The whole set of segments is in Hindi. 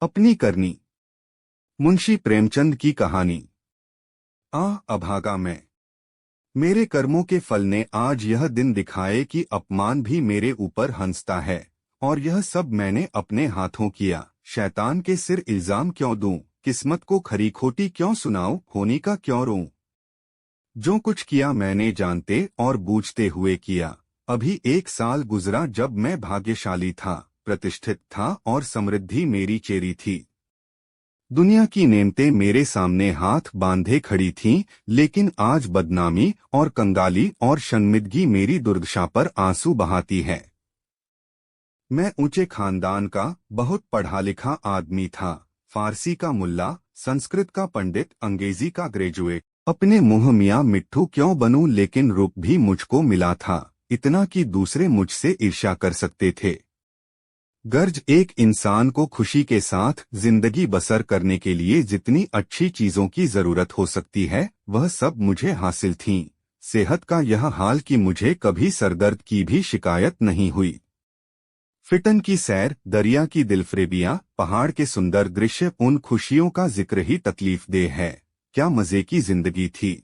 अपनी करनी। मुंशी प्रेमचंद की कहानी। अभागा मैं। मेरे कर्मों के फल ने आज यह दिन दिखाए कि अपमान भी मेरे ऊपर हंसता है, और यह सब मैंने अपने हाथों किया। शैतान के सिर इल्जाम क्यों दूं, किस्मत को खरी खोटी क्यों सुनाऊं, होनी का क्यों रोऊं। जो कुछ किया मैंने जानते और बूझते हुए किया। अभी 1 साल गुजरा जब मैं भाग्यशाली था, प्रतिष्ठित था और समृद्धि मेरी चेरी थी। दुनिया की नेमतें मेरे सामने हाथ बांधे खड़ी थीं, लेकिन आज बदनामी और कंगाली और शर्मिंदगी मेरी दुर्दशा पर आंसू बहाती है। मैं ऊंचे खानदान का बहुत पढ़ा लिखा आदमी था। फारसी का मुल्ला, संस्कृत का पंडित, अंग्रेजी का ग्रेजुएट। अपने मुंह मियाँ मिट्ठू क्यों बनूं, लेकिन रूप भी मुझको मिला था, इतना कि दूसरे मुझसे ईर्ष्या कर सकते थे। गर्ज एक इंसान को खुशी के साथ जिंदगी बसर करने के लिए जितनी अच्छी चीजों की जरूरत हो सकती है, वह सब मुझे हासिल थीं। सेहत का यह हाल कि मुझे कभी सरदर्द की भी शिकायत नहीं हुई। फिटन की सैर, दरिया की दिलफरेबियां, पहाड़ के सुंदर दृश्य, उन खुशियों का जिक्र ही तकलीफदेह है। क्या मजे की जिंदगी थी।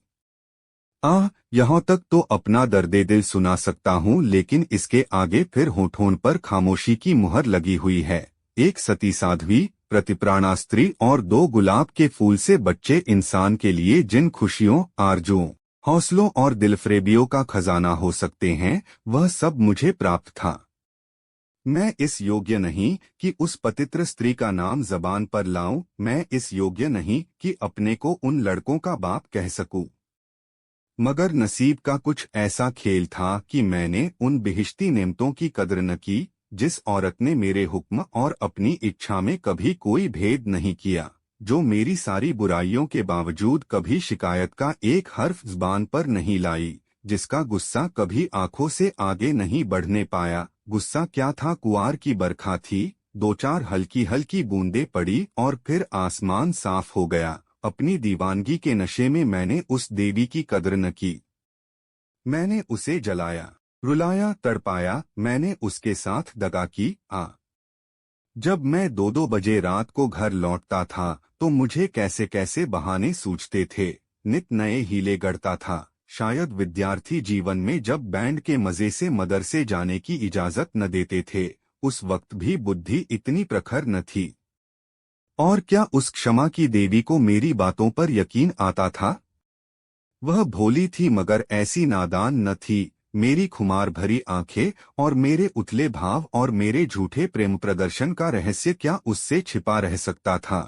यहाँ तक तो अपना दर्दे दिल सुना सकता हूँ, लेकिन इसके आगे फिर होठों पर खामोशी की मुहर लगी हुई है। एक सती साध्वी, प्रतिप्राणा स्त्री और 2 गुलाब के फूल से बच्चे इंसान के लिए जिन खुशियों, आरजुओं, हौसलों और दिलफरेबियों का खजाना हो सकते हैं, वह सब मुझे प्राप्त था। मैं इस योग्य नहीं कि उस पतित्र स्त्री का नाम जबान पर लाऊं। मैं इस योग्य नहीं कि अपने को उन लड़कों का बाप कह सकूं। मगर नसीब का कुछ ऐसा खेल था कि मैंने उन बिहिश्ती नेमतों की कदर न की, जिस औरत ने मेरे हुक्म और अपनी इच्छा में कभी कोई भेद नहीं किया, जो मेरी सारी बुराइयों के बावजूद कभी शिकायत का एक हर्फ ज़बान पर नहीं लाई, जिसका गुस्सा कभी आंखों से आगे नहीं बढ़ने पाया। गुस्सा क्या था, कुआर की बरखा थी, 2-4 हल्की हल्की बूंदें पड़ी और फिर आसमान साफ हो गया। अपनी दीवानगी के नशे में मैंने उस देवी की कदर न की। मैंने उसे जलाया, रुलाया, तड़पाया। मैंने उसके साथ दगा की। जब मैं 2-2 बजे रात को घर लौटता था, तो मुझे कैसे कैसे बहाने सूझते थे, नित नए हीले गढ़ता था। शायद विद्यार्थी जीवन में जब बैंड के मजे से मदरसे जाने की इजाजत न देते थे, उस वक्त भी बुद्धि इतनी प्रखर न थी। और क्या उस क्षमा की देवी को मेरी बातों पर यकीन आता था? वह भोली थी मगर ऐसी नादान न थी। मेरी खुमार भरी आंखें और मेरे उथले भाव और मेरे झूठे प्रेम प्रदर्शन का रहस्य क्या उससे छिपा रह सकता था?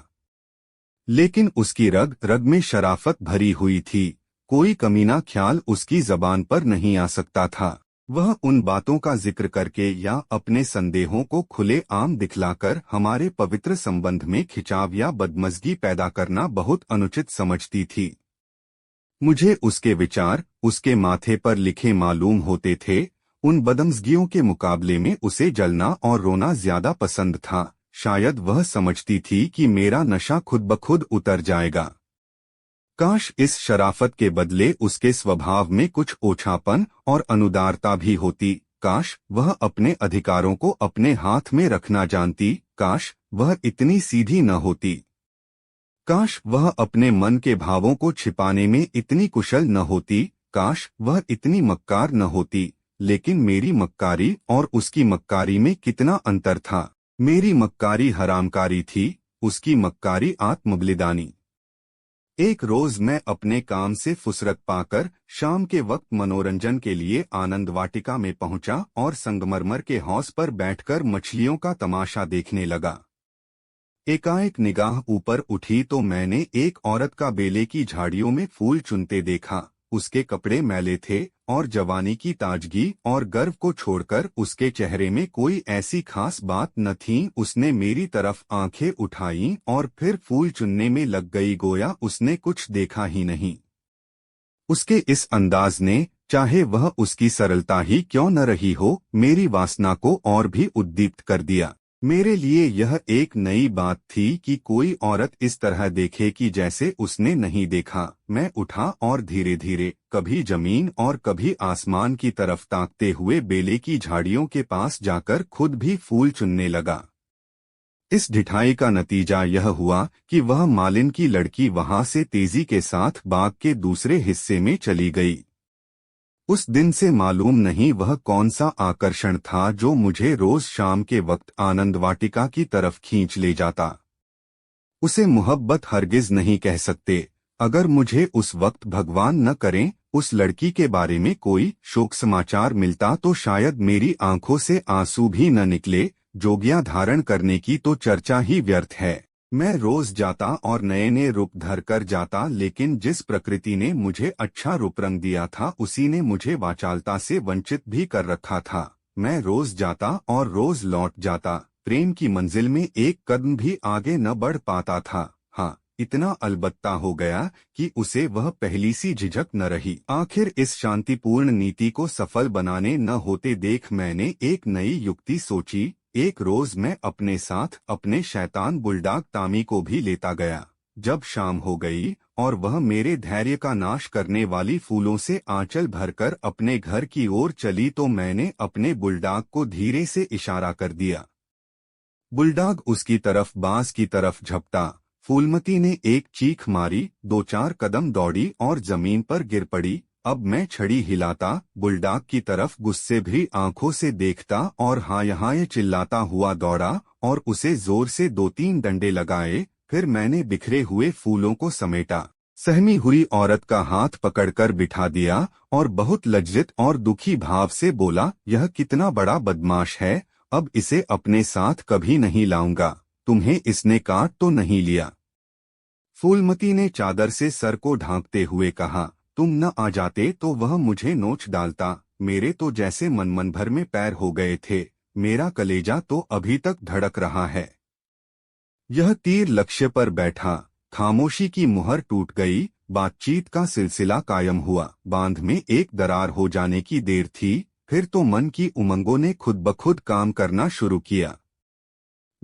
लेकिन उसकी रग रग में शराफत भरी हुई थी। कोई कमीना ख्याल उसकी जबान पर नहीं आ सकता था। वह उन बातों का जिक्र करके या अपने संदेहों को खुले आम दिखलाकर हमारे पवित्र संबंध में खिंचाव या बदमज़गी पैदा करना बहुत अनुचित समझती थी। मुझे उसके विचार उसके माथे पर लिखे मालूम होते थे। उन बदमज़गियों के मुकाबले में उसे जलना और रोना ज्यादा पसंद था। शायद वह समझती थी कि मेरा नशा खुद ब खुद उतर जाएगा। काश इस शराफत के बदले उसके स्वभाव में कुछ ओछापन और अनुदारता भी होती। काश वह अपने अधिकारों को अपने हाथ में रखना जानती। काश वह इतनी सीधी न होती। काश वह अपने मन के भावों को छिपाने में इतनी कुशल न होती। काश वह इतनी मक्कार न होती। लेकिन मेरी मक्कारी और उसकी मक्कारी में कितना अंतर था। मेरी मक्कारी हरामकारी थी, उसकी मक्कारी आत्मबलिदानी। एक रोज मैं अपने काम से फुसरत पाकर शाम के वक्त मनोरंजन के लिए आनंद वाटिका में पहुंचा और संगमरमर के हौस पर बैठकर मछलियों का तमाशा देखने लगा। एकाएक निगाह ऊपर उठी तो मैंने एक औरत का बेले की झाड़ियों में फूल चुनते देखा। उसके कपड़े मैले थे और जवानी की ताजगी और गर्व को छोड़कर उसके चेहरे में कोई ऐसी खास बात न थी। उसने मेरी तरफ आंखें उठाईं और फिर फूल चुनने में लग गई, गोया उसने कुछ देखा ही नहीं। उसके इस अंदाज ने, चाहे वह उसकी सरलता ही क्यों न रही हो, मेरी वासना को और भी उद्दीप्त कर दिया। मेरे लिए यह एक नई बात थी कि कोई औरत इस तरह देखे कि जैसे उसने नहीं देखा। मैं उठा और धीरे धीरे कभी जमीन और कभी आसमान की तरफ ताकते हुए बेले की झाड़ियों के पास जाकर खुद भी फूल चुनने लगा। इस ढिठाई का नतीजा यह हुआ कि वह मालिन की लड़की वहां से तेजी के साथ बाग के दूसरे हिस्से में चली गई। उस दिन से मालूम नहीं वह कौन सा आकर्षण था जो मुझे रोज शाम के वक्त आनंद वाटिका की तरफ खींच ले जाता। उसे मोहब्बत हरगिज नहीं कह सकते। अगर मुझे उस वक्त भगवान न करें उस लड़की के बारे में कोई शोक समाचार मिलता तो शायद मेरी आंखों से आंसू भी न निकले। जोगियां धारण करने की तो चर्चा ही व्यर्थ है। मैं रोज जाता और नए नए रूप धर कर जाता, लेकिन जिस प्रकृति ने मुझे अच्छा रूप रंग दिया था उसी ने मुझे वाचालता से वंचित भी कर रखा था। मैं रोज जाता और रोज लौट जाता, प्रेम की मंजिल में एक कदम भी आगे न बढ़ पाता था। हाँ, इतना अलबत्ता हो गया कि उसे वह पहली सी झिझक न रही। आखिर इस शांतिपूर्ण नीति को सफल बनाने न होते देख मैंने एक नई युक्ति सोची। एक रोज मैं अपने साथ अपने शैतान बुलडॉग तामी को भी लेता गया। जब शाम हो गई और वह मेरे धैर्य का नाश करने वाली फूलों से आंचल भरकर अपने घर की ओर चली तो मैंने अपने बुलडॉग को धीरे से इशारा कर दिया। बुलडॉग उसकी तरफ बांस की तरफ झपटा। फूलमती ने एक चीख मारी, 2-4 कदम दौड़ी और जमीन पर गिर पड़ी। अब मैं छड़ी हिलाता, बुलडॉग की तरफ गुस्से भरी आंखों से देखता और हाँ यहाँ ये चिल्लाता हुआ दौड़ा और उसे जोर से 2-3 डंडे लगाए। फिर मैंने बिखरे हुए फूलों को समेटा, सहमी हुई औरत का हाथ पकड़कर बिठा दिया और बहुत लज्जित और दुखी भाव से बोला, यह कितना बड़ा बदमाश है, अब इसे अपने साथ कभी नहीं लाऊंगा। तुम्हें इसने काट तो नहीं लिया? फूलमती ने चादर से सर को ढांकते हुए कहा, तुम न आ जाते तो वह मुझे नोच डालता। मेरे तो जैसे मन भर में पैर हो गए थे। मेरा कलेजा तो अभी तक धड़क रहा है। यह तीर लक्ष्य पर बैठा। खामोशी की मुहर टूट गई। बातचीत का सिलसिला कायम हुआ। बांध में एक दरार हो जाने की देर थी। फिर तो मन की उमंगों ने खुद ब खुद काम करना शुरू किया।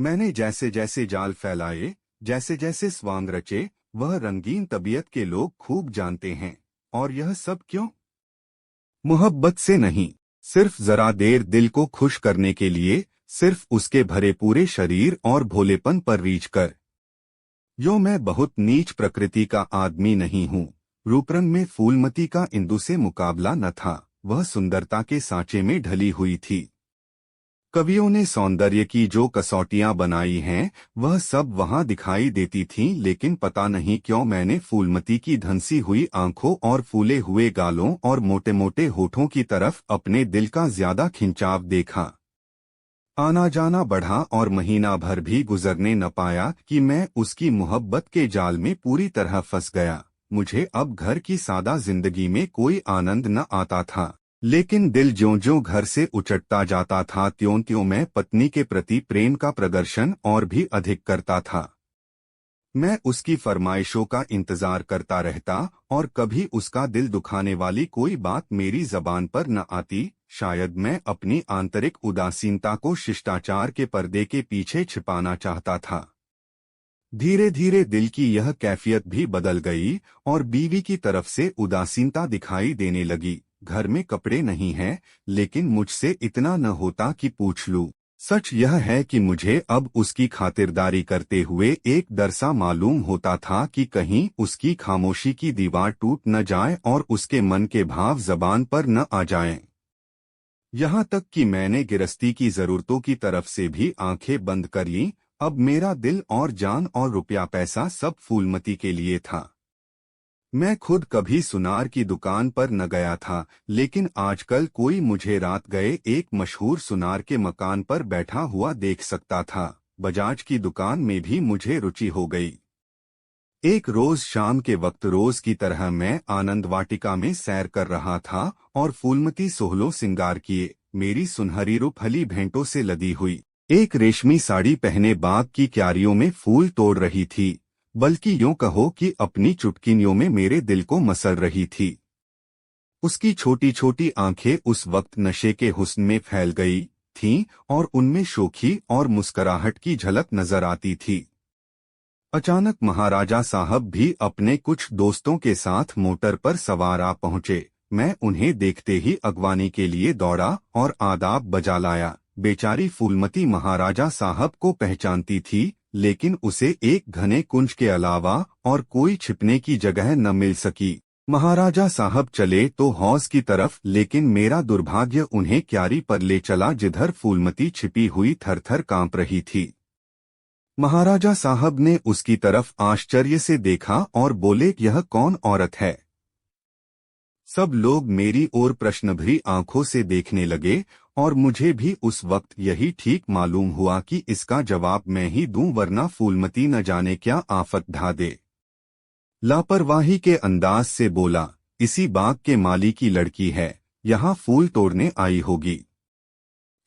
मैंने जैसे जैसे जाल फैलाए, जैसे जैसे स्वांग रचे, वह रंगीन तबीयत के लोग खूब जानते हैं। और यह सब क्यों? मोहब्बत से नहीं, सिर्फ जरा देर दिल को खुश करने के लिए, सिर्फ उसके भरे पूरे शरीर और भोलेपन पर रीझ कर। यो मैं बहुत नीच प्रकृति का आदमी नहीं हूँ। रूपरंग में फूलमती का इंदु से मुकाबला न था। वह सुंदरता के सांचे में ढली हुई थी। कवियों ने सौंदर्य की जो कसौटियां बनाई हैं वह सब वहां दिखाई देती थीं, लेकिन पता नहीं क्यों मैंने फूलमती की धंसी हुई आंखों और फूले हुए गालों और मोटे मोटे होठों की तरफ अपने दिल का ज्यादा खिंचाव देखा। आना जाना बढ़ा और महीना भर भी गुजरने न पाया कि मैं उसकी मोहब्बत के जाल में पूरी तरह फंस गया। मुझे अब घर की सादा जिंदगी में कोई आनंद न आता था, लेकिन दिल ज्यों-ज्यों घर से उचटता जाता था त्यों-त्यों मैं पत्नी के प्रति प्रेम का प्रदर्शन और भी अधिक करता था। मैं उसकी फरमाइशों का इंतजार करता रहता और कभी उसका दिल दुखाने वाली कोई बात मेरी जबान पर न आती। शायद मैं अपनी आंतरिक उदासीनता को शिष्टाचार के पर्दे के पीछे छिपाना चाहता था। धीरे धीरे दिल की यह कैफियत भी बदल गई और बीवी की तरफ से उदासीनता दिखाई देने लगी। घर में कपड़े नहीं हैं, लेकिन मुझसे इतना न होता कि पूछ लूं। सच यह है कि मुझे अब उसकी खातिरदारी करते हुए एक डर सा मालूम होता था कि कहीं उसकी खामोशी की दीवार टूट न जाए और उसके मन के भाव जबान पर न आ जाएं। यहाँ तक कि मैंने गिरस्ती की जरूरतों की तरफ से भी आंखें बंद कर लीं। अब मेरा दिल और जान और रुपया पैसा सब फूलमती के लिए था। मैं खुद कभी सुनार की दुकान पर न गया था, लेकिन आजकल कोई मुझे रात गए एक मशहूर सुनार के मकान पर बैठा हुआ देख सकता था। बजाज की दुकान में भी मुझे रुचि हो गई। एक रोज शाम के वक्त रोज की तरह मैं आनंद वाटिका में सैर कर रहा था और फूलमती सोहलो सिंगार किए, मेरी सुनहरी रूप हली भेंटों से लदी हुई, एक रेशमी साड़ी पहने बाग की क्यारियों में फूल तोड़ रही थी, बल्कि यूं कहो कि अपनी चुटकिनियों में मेरे दिल को मसल रही थी। उसकी छोटी छोटी आंखें उस वक्त नशे के हुस्न में फैल गई थीं और उनमें शोखी और मुस्कुराहट की झलक नजर आती थी। अचानक महाराजा साहब भी अपने कुछ दोस्तों के साथ मोटर पर सवार आ पहुंचे। मैं उन्हें देखते ही अगवानी के लिए दौड़ा और आदाब बजा लाया। बेचारी फूलमती महाराजा साहब को पहचानती थी, लेकिन उसे एक घने कुंज के अलावा और कोई छिपने की जगह न मिल सकी। महाराजा साहब चले तो हौज की तरफ, लेकिन मेरा दुर्भाग्य उन्हें क्यारी पर ले चला जिधर फूलमती छिपी हुई थरथर कांप रही थी। महाराजा साहब ने उसकी तरफ आश्चर्य से देखा और बोले, यह कौन औरत है? सब लोग मेरी ओर प्रश्नभरी आंखों से देखने लगे और मुझे भी उस वक्त यही ठीक मालूम हुआ कि इसका जवाब मैं ही दूं, वरना फूलमती न जाने क्या आफत ढा दे। लापरवाही के अंदाज से बोला, इसी बाग के माली की लड़की है, यहाँ फूल तोड़ने आई होगी।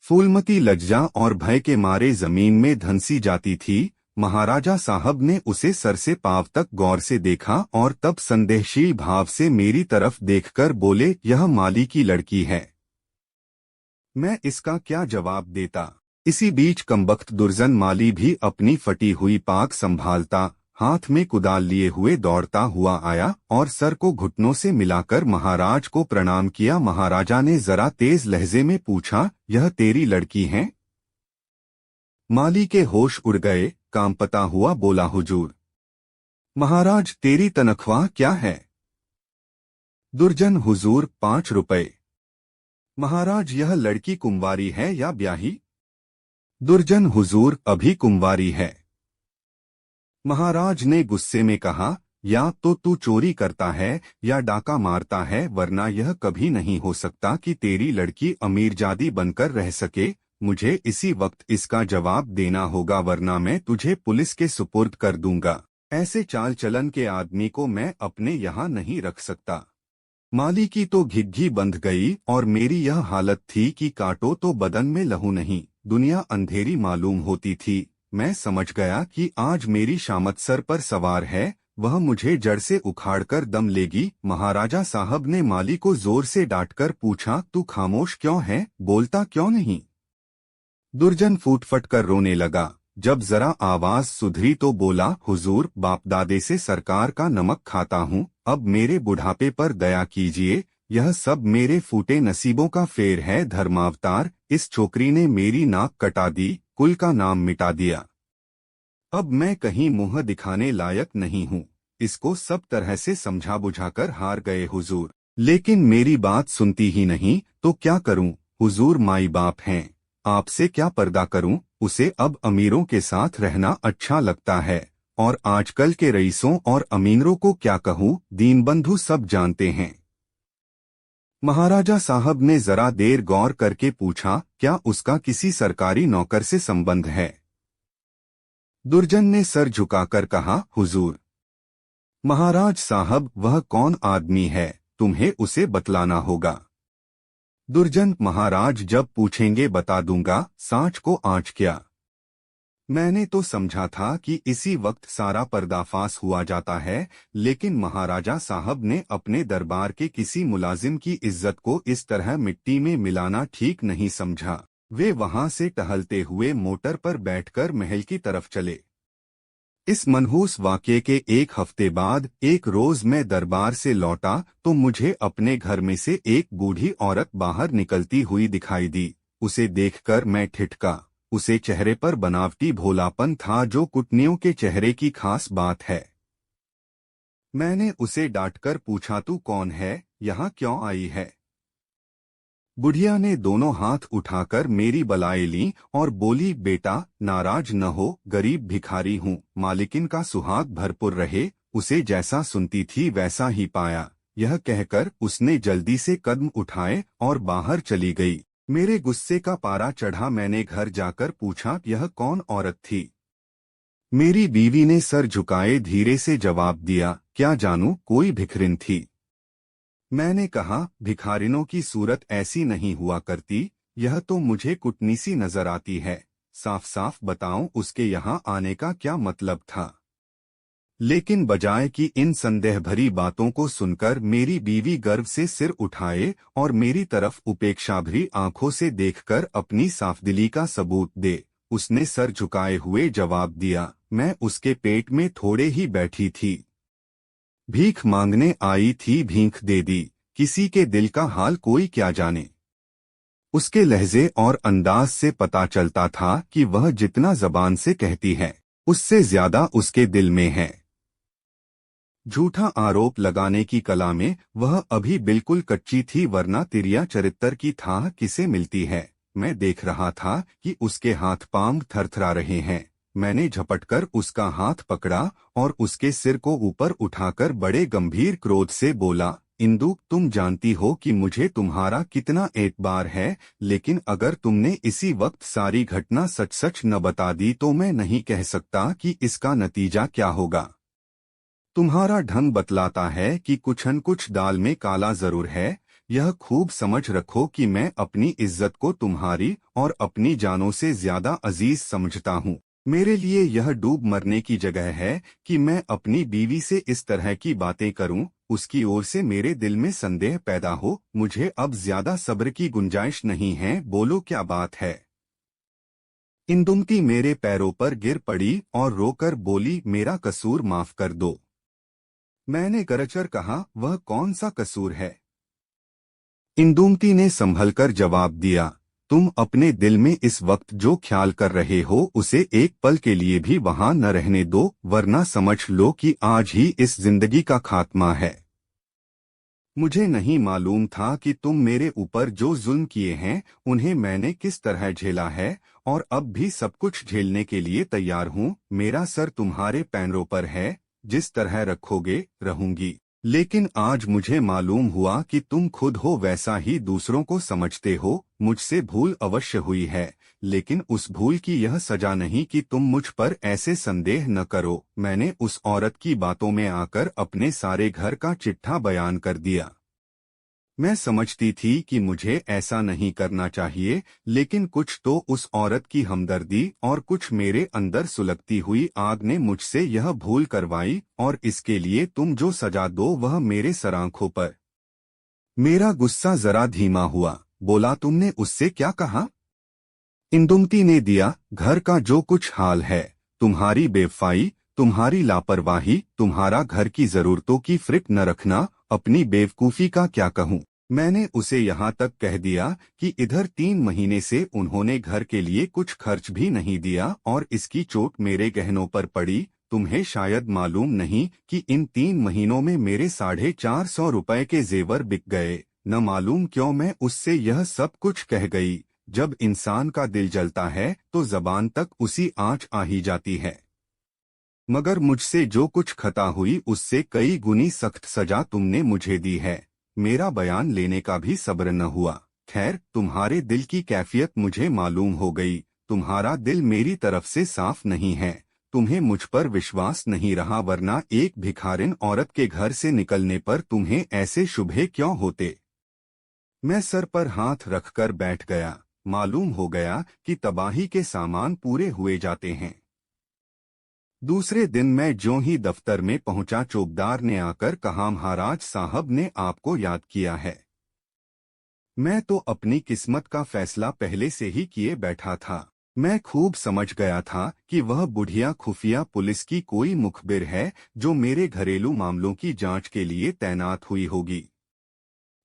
फूलमती लज्जा और भय के मारे जमीन में धंसी जाती थी। महाराजा साहब ने उसे सर से पांव तक गौर से देखा और तब संदेहशील भाव से मेरी तरफ देखकर बोले, यह माली की लड़की है। मैं इसका क्या जवाब देता? इसी बीच कमबख्त दुर्जन माली भी अपनी फटी हुई पाक संभालता, हाथ में कुदाल लिए हुए दौड़ता हुआ आया और सर को घुटनों से मिलाकर महाराज को प्रणाम किया। महाराजा ने जरा तेज लहजे में पूछा, यह तेरी लड़की है? माली के होश उड़ गए, कांपता हुआ बोला, हुजूर। महाराज, तेरी तनख्वाह क्या है? दुर्जन, हुजूर 5 रुपए। महाराज, यह लड़की कुंवारी है या ब्याही? दुर्जन, हुजूर अभी कुंवारी है। महाराज ने गुस्से में कहा, या तो तू चोरी करता है या डाका मारता है, वरना यह कभी नहीं हो सकता कि तेरी लड़की अमीरजादी बनकर रह सके। मुझे इसी वक्त इसका जवाब देना होगा, वरना मैं तुझे पुलिस के सुपुर्द कर दूंगा। ऐसे चाल चलन के आदमी को मैं अपने यहाँ नहीं रख सकता। माली की तो घिघी बंध गई और मेरी यह हालत थी कि काटो तो बदन में लहू नहीं। दुनिया अंधेरी मालूम होती थी। मैं समझ गया कि आज मेरी शामत सर पर सवार है, वह मुझे जड़ से उखाड़कर दम लेगी। महाराजा साहब ने माली को जोर से डांटकर पूछा, तू खामोश क्यों है, बोलता क्यों नहीं? दुर्जन फूट-फट कर रोने लगा। जब जरा आवाज सुधरी तो बोला, हुजूर, बाप दादे से सरकार का नमक खाता हूँ, अब मेरे बुढ़ापे पर दया कीजिए। यह सब मेरे फूटे नसीबों का फेर है। धर्मावतार, इस छोकरी ने मेरी नाक कटा दी, कुल का नाम मिटा दिया। अब मैं कहीं मुंह दिखाने लायक नहीं हूँ। इसको सब तरह से समझा बुझाकर हार गए हुजूर, लेकिन मेरी बात सुनती ही नहीं। तो क्या करूँ? हुजूर माई बाप हैं, आपसे क्या पर्दा करूँ? उसे अब अमीरों के साथ रहना अच्छा लगता है, और आजकल के रईसों और अमीरों को क्या कहूँ, दीनबंधु सब जानते हैं। महाराजा साहब ने जरा देर गौर करके पूछा, क्या उसका किसी सरकारी नौकर से संबंध है? दुर्जन ने सर झुकाकर कहा, हुजूर। महाराज साहब, वह कौन आदमी है, तुम्हें उसे बतलाना होगा। दुर्जन, महाराज जब पूछेंगे बता दूंगा, सांच को आंच क्या। मैंने तो समझा था कि इसी वक्त सारा पर्दाफाश हुआ जाता है, लेकिन महाराजा साहब ने अपने दरबार के किसी मुलाजिम की इज्जत को इस तरह मिट्टी में मिलाना ठीक नहीं समझा। वे वहां से टहलते हुए मोटर पर बैठकर महल की तरफ चले। इस मनहूस वाक़ये के 1 हफ्ते बाद एक रोज मैं दरबार से लौटा तो मुझे अपने घर में से एक बूढ़ी औरत बाहर निकलती हुई दिखाई दी। उसे देखकर मैं ठिठका। उसे चेहरे पर बनावटी भोलापन था, जो कुटनियों के चेहरे की खास बात है। मैंने उसे डांटकर पूछा, तू कौन है, यहाँ क्यों आई है? बुढ़िया ने दोनों हाथ उठाकर मेरी बलाएं लीं और बोली, बेटा नाराज न हो, गरीब भिखारी हूँ, मालिकिन का सुहाग भरपूर रहे। उसे जैसा सुनती थी वैसा ही पाया। यह कहकर उसने जल्दी से कदम उठाए और बाहर चली गई। मेरे गुस्से का पारा चढ़ा। मैंने घर जाकर पूछा, यह कौन औरत थी? मेरी बीवी ने सर झुकाए धीरे से जवाब दिया, क्या जानूं, कोई भिखरिन थी। मैंने कहा, भिखारिनों की सूरत ऐसी नहीं हुआ करती, यह तो मुझे कुटनीसी नजर आती है। साफ साफ बताऊं, उसके यहाँ आने का क्या मतलब था? लेकिन बजाय कि इन संदेह भरी बातों को सुनकर मेरी बीवी गर्व से सिर उठाए और मेरी तरफ उपेक्षा भरी आंखों से देखकर अपनी साफदिली का सबूत दे, उसने सर झुकाए हुए जवाब दिया, मैं उसके पेट में थोड़े ही बैठी थी। भीख मांगने आई थी, भीख दे दी। किसी के दिल का हाल कोई क्या जाने। उसके लहजे और अंदाज से पता चलता था कि वह जितना जबान से कहती है उससे ज्यादा उसके दिल में है। झूठा आरोप लगाने की कला में वह अभी बिल्कुल कच्ची थी, वरना तिरिया चरित्र की थाह किसे मिलती है। मैं देख रहा था कि उसके हाथ पांव थरथरा रहे हैं। मैंने झपटकर उसका हाथ पकड़ा और उसके सिर को ऊपर उठाकर बड़े गंभीर क्रोध से बोला, इंदु, तुम जानती हो कि मुझे तुम्हारा कितना एतबार है, लेकिन अगर तुमने इसी वक्त सारी घटना सच सच न बता दी तो मैं नहीं कह सकता कि इसका नतीजा क्या होगा। तुम्हारा ढंग बतलाता है कि कुछ न कुछ दाल में काला जरूर है। यह खूब समझ रखो कि मैं अपनी इज्जत को तुम्हारी और अपनी जानों से ज्यादा अजीज समझता हूँ। मेरे लिए यह डूब मरने की जगह है कि मैं अपनी बीवी से इस तरह की बातें करूं, उसकी ओर से मेरे दिल में संदेह पैदा हो। मुझे अब ज्यादा सब्र की गुंजाइश नहीं है, बोलो क्या बात है। इंदुमती मेरे पैरों पर गिर पड़ी और रोकर बोली, मेरा कसूर माफ कर दो। मैंने गरजकर कहा, वह कौन सा कसूर है। इंदुमती ने संभलकर जवाब दिया, तुम अपने दिल में इस वक्त जो ख्याल कर रहे हो उसे एक पल के लिए भी वहां न रहने दो, वरना समझ लो कि आज ही इस जिंदगी का खात्मा है। मुझे नहीं मालूम था कि तुम मेरे ऊपर जो जुल्म किए हैं उन्हें मैंने किस तरह झेला है, और अब भी सब कुछ झेलने के लिए तैयार हूँ। मेरा सर तुम्हारे पैरों पर है, जिस तरह रखोगे रहूंगी। लेकिन आज मुझे मालूम हुआ कि तुम खुद हो वैसा ही दूसरों को समझते हो। मुझसे भूल अवश्य हुई है, लेकिन उस भूल की यह सजा नहीं कि तुम मुझ पर ऐसे संदेह न करो। मैंने उस औरत की बातों में आकर अपने सारे घर का चिट्ठा बयान कर दिया। मैं समझती थी कि मुझे ऐसा नहीं करना चाहिए, लेकिन कुछ तो उस औरत की हमदर्दी और कुछ मेरे अंदर सुलगती हुई आग ने मुझसे यह भूल करवाई, और इसके लिए तुम जो सजा दो वह मेरे सर आंखों पर। मेरा गुस्सा जरा धीमा हुआ। बोला, तुमने उससे क्या कहा। इंदुमती ने दिया, घर का जो कुछ हाल है, तुम्हारी बेवफाई, तुम्हारी लापरवाही, तुम्हारा घर की जरूरतों की फिक्र न रखना, अपनी बेवकूफी का क्या कहूँ। मैंने उसे यहाँ तक कह दिया कि इधर 3 महीने से उन्होंने घर के लिए कुछ खर्च भी नहीं दिया, और इसकी चोट मेरे गहनों पर पड़ी। तुम्हें शायद मालूम नहीं कि इन 3 महीनों में मेरे 450 रुपए के जेवर बिक गए। न मालूम क्यों मैं उससे यह सब कुछ कह गई। जब इंसान का दिल जलता है तो जबान तक उसी आँच आ ही जाती है। मगर मुझसे जो कुछ खता हुई उससे कई गुनी सख्त सजा तुमने मुझे दी है। मेरा बयान लेने का भी सब्र न हुआ। खैर, तुम्हारे दिल की कैफियत मुझे मालूम हो गई। तुम्हारा दिल मेरी तरफ से साफ नहीं है। तुम्हें मुझ पर विश्वास नहीं रहा, वरना एक भिखारिन औरत के घर से निकलने पर तुम्हें ऐसे शुभे क्यों होते। मैं सर पर हाथ रखकर बैठ गया। मालूम हो गया कि तबाही के सामान पूरे हुए जाते हैं। दूसरे दिन मैं ज्यों ही दफ्तर में पहुंचा, चौकीदार ने आकर कहा, महाराज साहब ने आपको याद किया है। मैं तो अपनी किस्मत का फैसला पहले से ही किए बैठा था। मैं खूब समझ गया था कि वह बुढ़िया खुफिया पुलिस की कोई मुखबिर है जो मेरे घरेलू मामलों की जांच के लिए तैनात हुई होगी।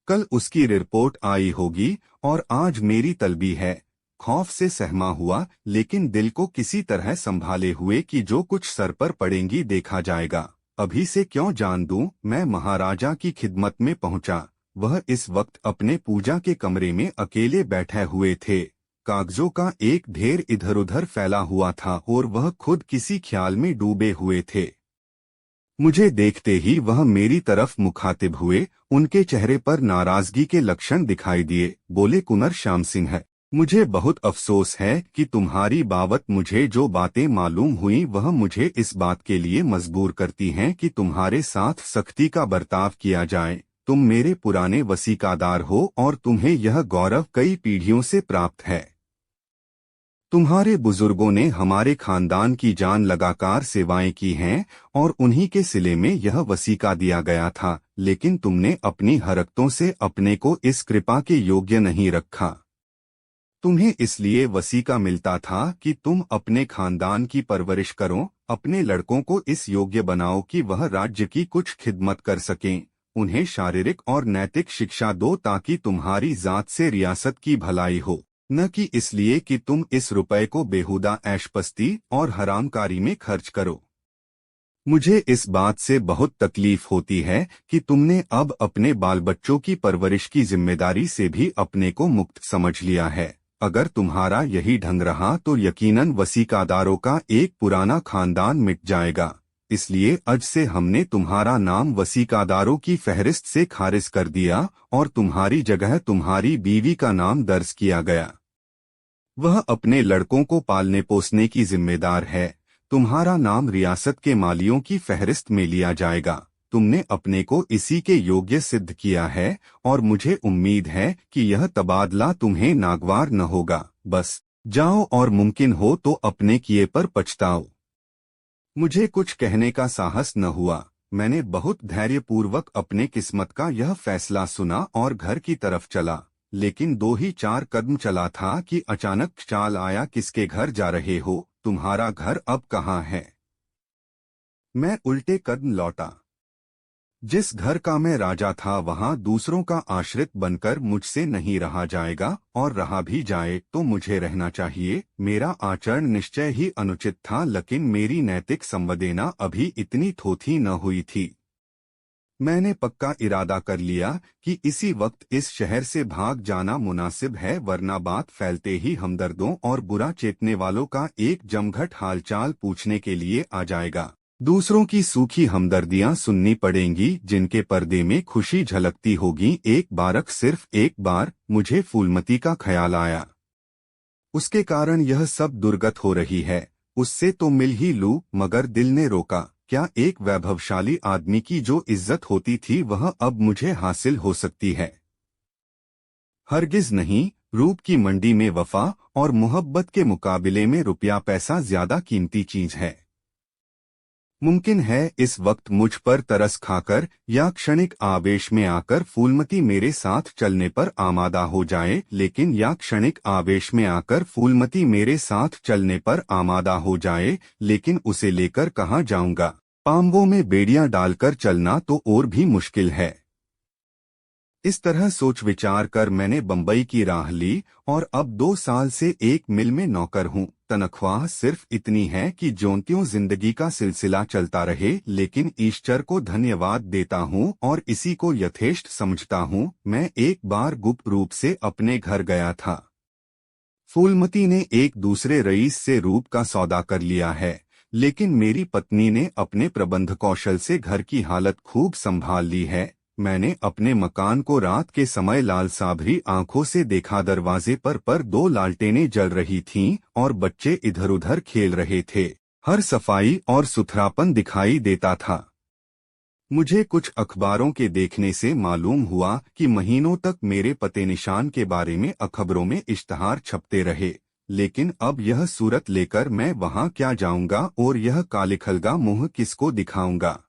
कल उसकी रिपोर्ट आई होगी और आज मेरी तलबी है। खौफ से सहमा हुआ, लेकिन दिल को किसी तरह संभाले हुए कि जो कुछ सर पर पड़ेंगी देखा जाएगा। अभी से क्यों जान दूं। मैं महाराजा की खिदमत में पहुंचा। वह इस वक्त अपने पूजा के कमरे में अकेले बैठे हुए थे। कागजों का एक ढेर इधर उधर फैला हुआ था और वह खुद किसी ख्याल में डूबे हुए थे। मुझे देखते ही वह मेरी तरफ मुखातिब हुए। उनके चेहरे पर नाराजगी के लक्षण दिखाई दिए। बोले, कुंवर श्याम सिंह है, मुझे बहुत अफसोस है कि तुम्हारी बाबत मुझे जो बातें मालूम हुई वह मुझे इस बात के लिए मजबूर करती हैं कि तुम्हारे साथ सख्ती का बर्ताव किया जाए। तुम मेरे पुराने वसीकादार हो और तुम्हें यह गौरव कई पीढ़ियों से प्राप्त है। तुम्हारे बुजुर्गों ने हमारे खानदान की जान लगाकर सेवाएं की हैं और उन्हीं के सिले में यह वसीका दिया गया था, लेकिन तुमने अपनी हरकतों से अपने को इस कृपा के योग्य नहीं रखा। तुम्हें इसलिए वसीका मिलता था कि तुम अपने खानदान की परवरिश करो, अपने लड़कों को इस योग्य बनाओ कि वह राज्य की कुछ खिदमत कर सकें। उन्हें शारीरिक और नैतिक शिक्षा दो ताकि तुम्हारी जात से रियासत की भलाई हो, न कि इसलिए कि तुम इस रुपए को बेहुदा ऐशपस्ती और हरामकारी में खर्च करो। मुझे इस बात से बहुत तकलीफ होती है कि तुमने अब अपने बाल बच्चों की परवरिश की जिम्मेदारी से भी अपने को मुक्त समझ लिया है। अगर तुम्हारा यही ढंग रहा तो यकीनन वसीकादारों का एक पुराना खानदान मिट जाएगा। इसलिए आज से हमने तुम्हारा नाम वसीकादारों की फहरिस्त से खारिज कर दिया और तुम्हारी जगह तुम्हारी बीवी का नाम दर्ज किया गया। वह अपने लड़कों को पालने पोसने की जिम्मेदार है। तुम्हारा नाम रियासत के मालियों की फहरिस्त में लिया जाएगा। तुमने अपने को इसी के योग्य सिद्ध किया है और मुझे उम्मीद है कि यह तबादला तुम्हें नागवार न होगा। बस जाओ और मुमकिन हो तो अपने किए पर पछताओ। मुझे कुछ कहने का साहस न हुआ। मैंने बहुत धैर्यपूर्वक अपने किस्मत का यह फैसला सुना और घर की तरफ चला, लेकिन 2 ही 4 कदम चला था कि अचानक ख्याल आया, किसके घर जा रहे हो? तुम्हारा घर अब कहाँ है? मैं उल्टे कदम लौटा। जिस घर का मैं राजा था वहां दूसरों का आश्रित बनकर मुझसे नहीं रहा जाएगा, और रहा भी जाए तो मुझे रहना चाहिए। मेरा आचरण निश्चय ही अनुचित था, लेकिन मेरी नैतिक संवेदना अभी इतनी थोथी न हुई थी। मैंने पक्का इरादा कर लिया कि इसी वक्त इस शहर से भाग जाना मुनासिब है, वरना बात फैलते ही हमदर्दों और बुरा चेतने वालों का एक जमघट हालचाल पूछने के लिए आ जाएगा। दूसरों की सूखी हमदर्दियां सुननी पड़ेंगी, जिनके पर्दे में खुशी झलकती होगी। एक बारक सिर्फ एक बार मुझे फूलमती का ख्याल आया। उसके कारण यह सब दुर्गत हो रही है। उससे तो मिल ही लूं, मगर दिल ने रोका। क्या एक वैभवशाली आदमी की जो इज्जत होती थी वह अब मुझे हासिल हो सकती है? हरगिज नहीं। रूप की मंडी में वफा और मोहब्बत के मुकाबले में रुपया पैसा ज्यादा कीमती चीज है। मुमकिन है इस वक्त मुझ पर तरस खाकर या क्षणिक आवेश में आकर फूलमती मेरे साथ चलने पर आमादा हो जाए, लेकिन या क्षणिक आवेश में आकर फूलमती मेरे साथ चलने पर आमादा हो जाए, लेकिन उसे लेकर कहाँ जाऊंगा? पांवों में बेड़ियां डालकर चलना तो और भी मुश्किल है। इस तरह सोच विचार कर मैंने बंबई की राह ली और अब 2 साल से एक मिल में नौकर हूँ। तनख्वाह सिर्फ इतनी है कि ज्यों-त्यों जिंदगी का सिलसिला चलता रहे, लेकिन ईश्वर को धन्यवाद देता हूँ और इसी को यथेष्ट समझता हूँ। मैं एक बार गुप्त रूप से अपने घर गया था। फूलमती ने एक दूसरे रईस से रूप का सौदा कर लिया है, लेकिन मेरी पत्नी ने अपने प्रबंध कौशल से घर की हालत खूब संभाल ली है। मैंने अपने मकान को रात के समय लाल साभरी आंखों से देखा। दरवाजे पर 2 लालटेनें जल रही थीं और बच्चे इधर उधर खेल रहे थे। हर सफाई और सुथरापन दिखाई देता था। मुझे कुछ अखबारों के देखने से मालूम हुआ कि महीनों तक मेरे पते निशान के बारे में अखबारों में इश्तहार छपते रहे, लेकिन अब यह सूरत लेकर मैं वहां क्या जाऊंगा और यह कालिखलगा मुंह किसको दिखाऊंगा?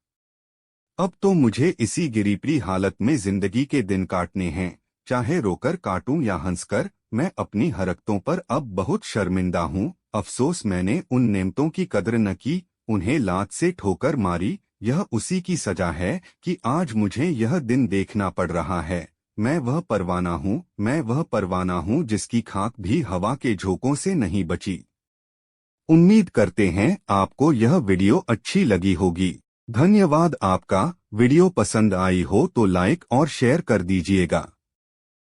अब तो मुझे इसी गिरीपरी हालत में जिंदगी के दिन काटने हैं, चाहे रोकर काटूं या हंसकर। मैं अपनी हरकतों पर अब बहुत शर्मिंदा हूँ। अफसोस मैंने उन नेमतों की कदर न की, उन्हें लात से ठोकर मारी। यह उसी की सजा है कि आज मुझे यह दिन देखना पड़ रहा है। मैं वह परवाना हूँ जिसकी खाक भी हवा के झोंकों से नहीं बची। उम्मीद करते हैं आपको यह वीडियो अच्छी लगी होगी। धन्यवाद आपका। वीडियो पसंद आई हो तो लाइक और शेयर कर दीजिएगा।